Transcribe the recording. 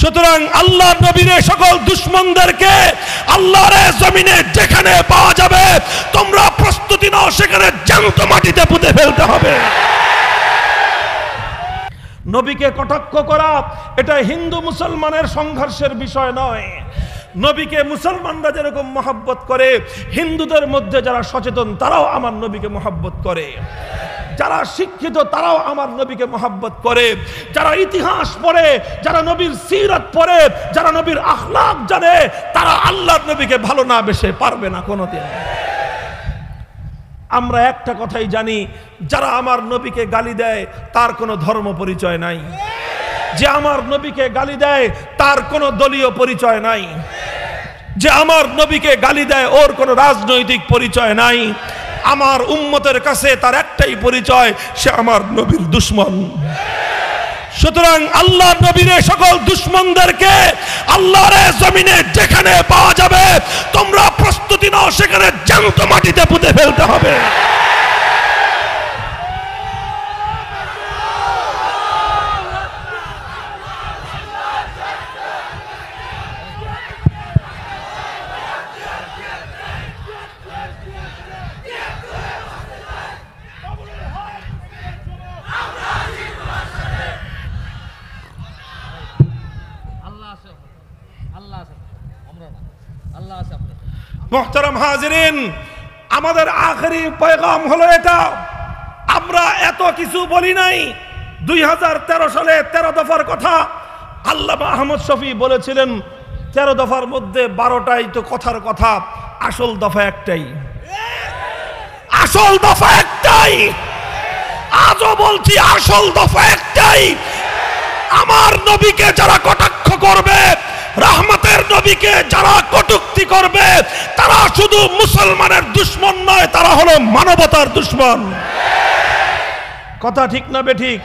সুতরাং আল্লাহর নবীর সকল দুশমনদেরকে আল্লাহর জমিনে যেখানে পাওয়া যাবে তোমরা প্রস্তুতি নাও, সেখানে জ্যান্ত মাটিতে পুঁতে ফেলতে হবে। নবীকে কটাক্ষ করা এটা হিন্দু মুসলমানের সংঘর্ষের বিষয় নয়। নবীকে মুসলমানরা যেরকম মহব্বত করে, হিন্দুদের মধ্যে যারা সচেতন তারাও আমার নবীকে মহব্বত করে, যারা শিক্ষিত তারাও আমার নবীকে মহব্বত করে, যারা ইতিহাস পড়ে, যারা নবীর সিরাত পড়ে, যারা নবীর আখলাক জানে, তারা আল্লাহর নবীকে ভালো না বেশে পারবে না কোনোদিন। আমরা একটা কথাই জানি, যারা আমার নবীকে গালি দেয় তার কোনো ধর্ম পরিচয় নাই, যে আমার নবীকে গালি দেয় তার কোনো দলীয় পরিচয় নাই, যে আমার নবীকে গালি দেয় ওর কোনো রাজনৈতিক পরিচয় নাই। আমার উম্মতের কাছে তার একটাই পরিচয়, সে আমার নবীর দুশমন। সুতরাং আল্লাহর নবীর সকল দুশমনদেরকে আল্লাহর জমিনে যেখানে পাওয়া যাবে তোমরা প্রস্তুতি নাও, সেখানে জ্যান্ত মাটিতে পুঁতে ফেলতে হবে। মুহতারাম হাজিরিন, আমাদের আখেরি পয়গাম হলো এটা। আমরা এত কিছু বলি নাই। 2013 সালে 13 দফার কথা আল্লামা আহমদ শফী বলেছিলেন, 13 দফার মধ্যে 12টাই তো কথার কথা, আসল দফা একটাই, আসল দফা একটাই। আজও বলছি আসল দফা একটাই। আমার নবীকে যারা কটাক্ষ করবে, রহমতের নবীকে যারা কটূক্তি করবে, তারা শুধু মুসলমানের দুশমন নয়, তারা হলো মানবতার দুশমন। কথা ঠিক না বেঠিক?